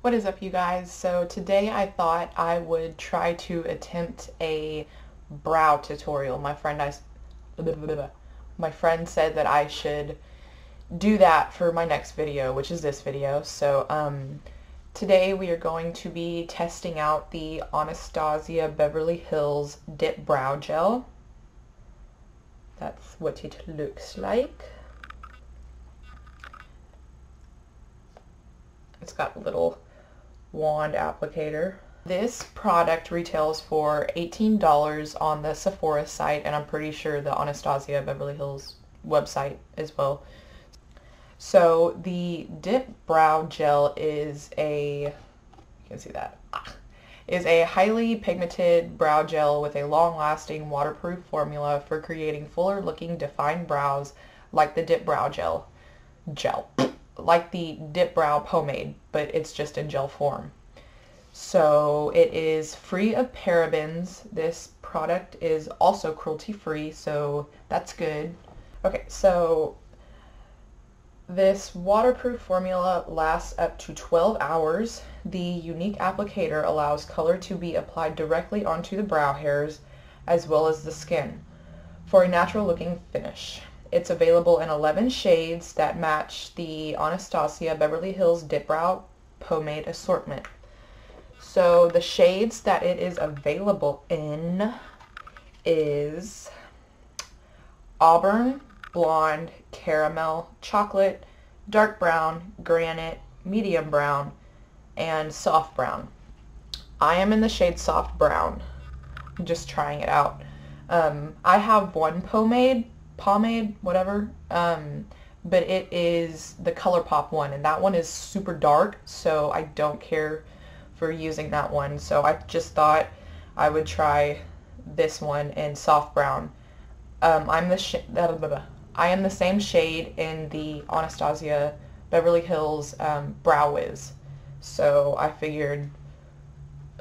What is up, you guys? So today I thought I would try to attempt a brow tutorial. My friend said that I should do that for my next video, which is this video. So today we are going to be testing out the Anastasia Beverly Hills Dipbrow Gel. That's what it looks like. It's got a little wand applicator. This product retails for $18 on the Sephora site, and I'm pretty sure the Anastasia Beverly Hills website as well. So the Dip Brow Gel is you can see that, is a highly pigmented brow gel with a long-lasting waterproof formula for creating fuller looking defined brows like the Dip Brow Gel. Like the Dip Brow pomade, but it's just in gel form. So it is free of parabens. This product is also cruelty-free, so that's good. Okay, so this waterproof formula lasts up to 12 hours. The unique applicator allows color to be applied directly onto the brow hairs as well as the skin for a natural looking finish. It's available in 11 shades that match the Anastasia Beverly Hills Dip Brow Pomade assortment. So the shades that it is available in is Auburn, Blonde, Caramel, Chocolate, Dark Brown, Granite, Medium Brown, and Soft Brown. I am in the shade Soft Brown. I'm just trying it out. I have one pomade, whatever, but it is the ColourPop one, and that one is super dark, so I don't care for using that one. So I just thought I would try this one in Soft Brown. I am the same shade in the Anastasia Beverly Hills Brow Wiz, so I figured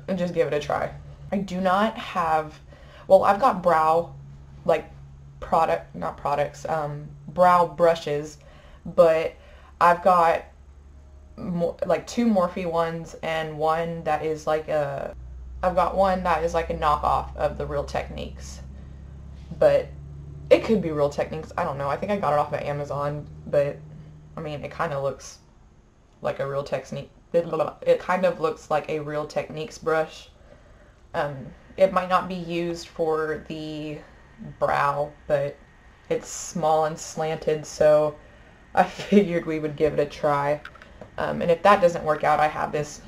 I'd just give it a try. I do not have, well, I've got brow, brow brushes, but I've got two Morphe ones and one that is I've got one that is like a knockoff of the Real Techniques, but it could be Real Techniques, I don't know. I think I got it off of Amazon, but I mean, it kind of looks like a Real Technique. It kind of looks like a Real Techniques brush. It might not be used for the brow, but it's small and slanted, so I figured we would give it a try. And if that doesn't work out, I have this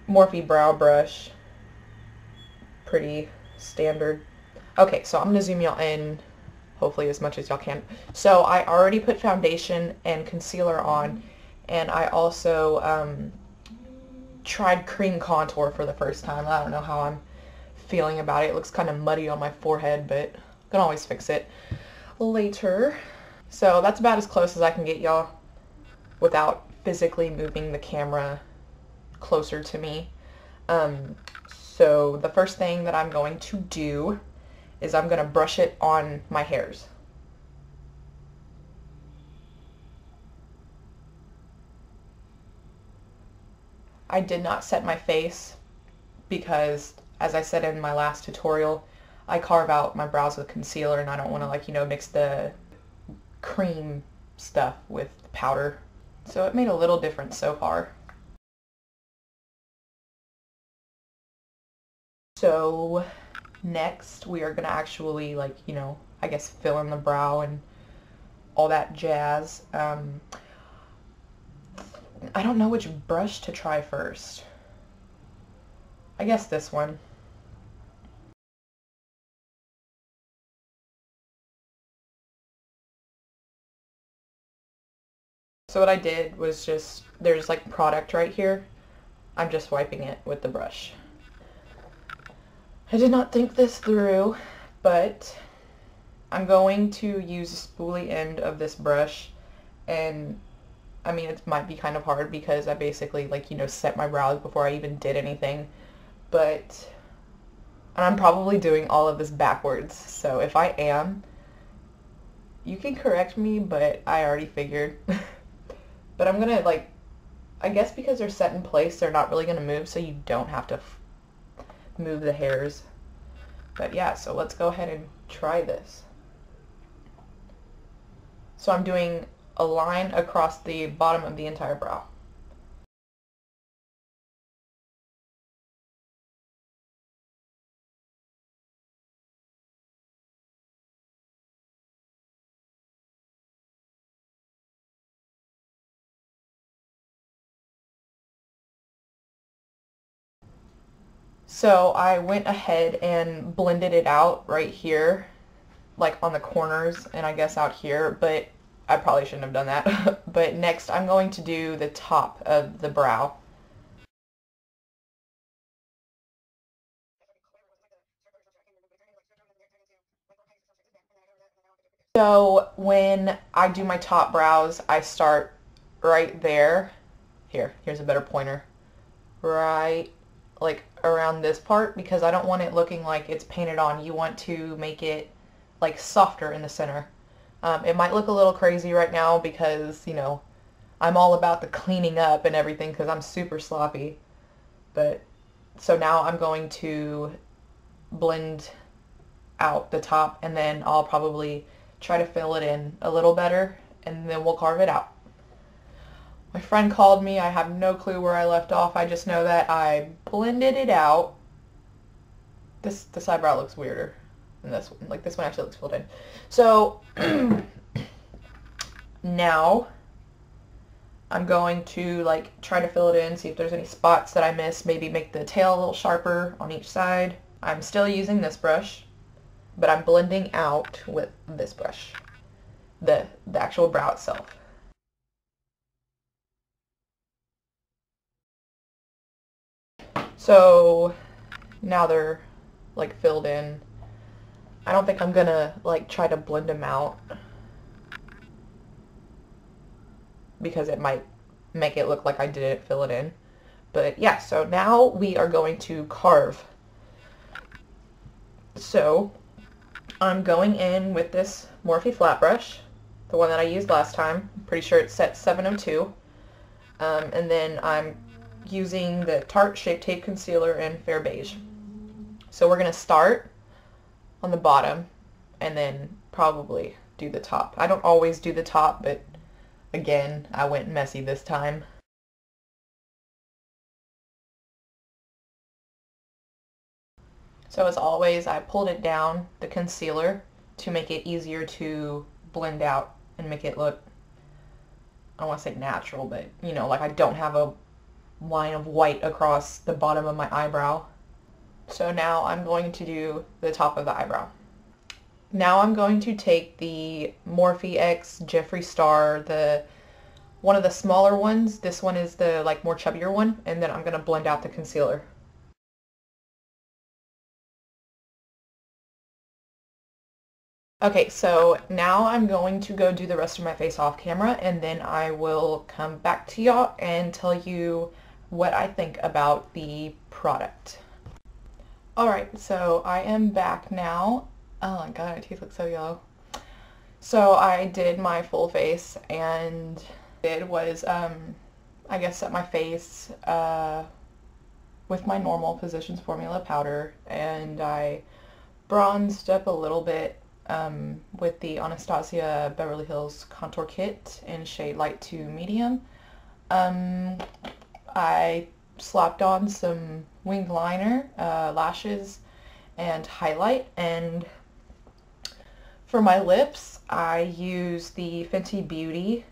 Morphe brow brush. Pretty standard. Okay, so I'm going to zoom y'all in, hopefully as much as y'all can. So I already put foundation and concealer on, and I also tried cream contour for the first time. I don't know how I'm feeling about it. It looks kind of muddy on my forehead, but I can always fix it later. So that's about as close as I can get y'all without physically moving the camera closer to me. So the first thing that I'm going to do is I'm going to brush it on my hairs. I did not set my face because, as I said in my last tutorial, I carve out my brows with concealer, and I don't want to, mix the cream stuff with the powder. So it made a little difference so far. So next we are going to actually, I guess fill in the brow and all that jazz. I don't know which brush to try first. I guess this one. So what I did was there's product right here. I'm just wiping it with the brush. I did not think this through, but I'm going to use the spoolie end of this brush, and I mean, it might be kind of hard because I basically set my brows before I even did anything, but I'm probably doing all of this backwards, so if I am, you can correct me, but I already figured. But I'm gonna I guess because they're set in place, they're not really going to move, so you don't have to move the hairs. But yeah, so let's go ahead and try this. So I'm doing a line across the bottom of the entire brow. So I went ahead and blended it out right here, like on the corners and I guess out here, but I probably shouldn't have done that. But next I'm going to do the top of the brow. So when I do my top brows, I start right there. Here's a better pointer. Right, like around this part, because I don't want it looking like it's painted on. You want to make it like softer in the center. It might look a little crazy right now because, you know, I'm all about the cleaning up and everything because I'm super sloppy. But so now I'm going to blend out the top, and then I'll probably try to fill it in a little better, and then we'll carve it out. My friend called me. I have no clue where I left off. I just know that I blended it out. This eyebrow looks weirder than this one. Like, this one actually looks filled in. So now I'm going to like try to fill it in, see if there's any spots that I missed, maybe make the tail a little sharper on each side. I'm still using this brush, but I'm blending out with this brush, the actual brow itself. So now they're like filled in. I don't think I'm gonna like try to blend them out because it might make it look like I didn't fill it in. But yeah, so now we are going to carve. So I'm going in with this Morphe flat brush, the one that I used last time. I'm pretty sure it's set 702. And then I'm using the Tarte Shape Tape Concealer in Fair Beige. So we're going to start on the bottom and then probably do the top. I don't always do the top, but again, I went messy this time. So as always, I pulled it down, the concealer, to make it easier to blend out and make it look, I don't want to say natural, but you know, like I don't have a line of white across the bottom of my eyebrow. So now I'm going to do the top of the eyebrow. Now I'm going to take the Morphe X Jeffree Star, one of the smaller ones. This one is the like more chubbier one, and then I'm going to blend out the concealer. Okay, so now I'm going to go do the rest of my face off camera, and then I will come back to y'all and tell you what I think about the product. Alright, so I am back now. Oh my god, my teeth look so yellow. So I did my full face, and it was, I guess, set my face with my Normal Positions Formula powder, and I bronzed up a little bit with the Anastasia Beverly Hills Contour Kit in shade light to medium. I slapped on some winged liner, lashes, and highlight, and for my lips I use the Fenty Beauty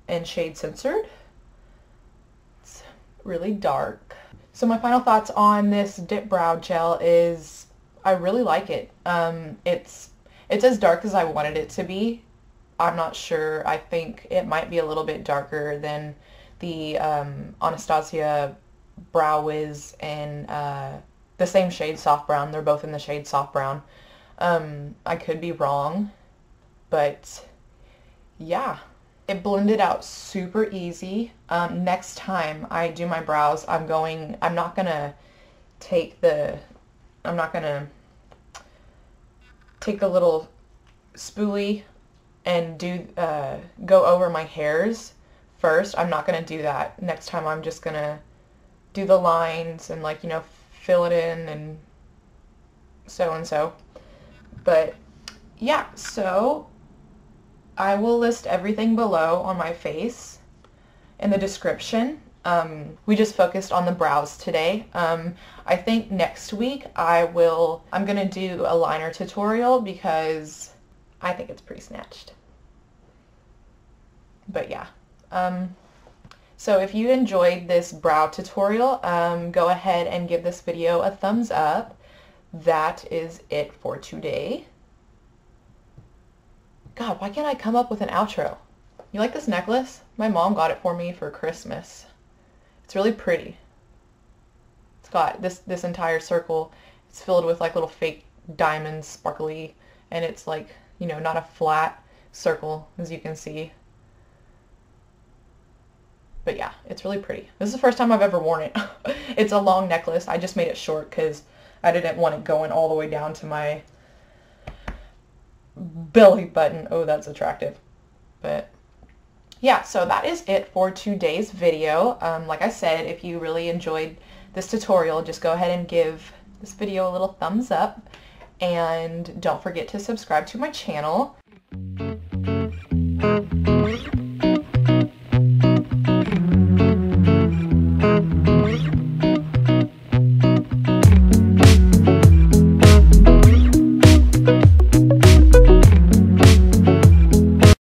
in shade Censored. It's really dark. So my final thoughts on this Dipbrow Gel is I really like it. It's as dark as I wanted it to be. I'm not sure. I think it might be a little bit darker than the Anastasia Brow Wiz in the same shade, Soft Brown. They're both in the shade Soft Brown. I could be wrong, but yeah. It blended out super easy. Next time I do my brows, I'm not gonna take the little spoolie and go over my hairs first. I'm not going to do that. Next time I'm just going to do the lines and like, you know, fill it in and so. But yeah, so I will list everything below on my face in the description. We just focused on the brows today. I think next week I'm gonna do a liner tutorial because I think it's pretty snatched. But yeah. So if you enjoyed this brow tutorial, go ahead and give this video a thumbs up. That is it for today. God, why can't I come up with an outro? You like this necklace? My mom got it for me for Christmas. It's really pretty. It's got this entire circle. It's filled with like little fake diamonds, sparkly, and it's like, you know, not a flat circle, as you can see. But yeah, it's really pretty. This is the first time I've ever worn it. It's a long necklace. I just made it short because I didn't want it going all the way down to my belly button. Oh, that's attractive. But yeah, so that is it for today's video. Like I said, if you really enjoyed this tutorial, just go ahead and give this video a little thumbs up. And don't forget to subscribe to my channel.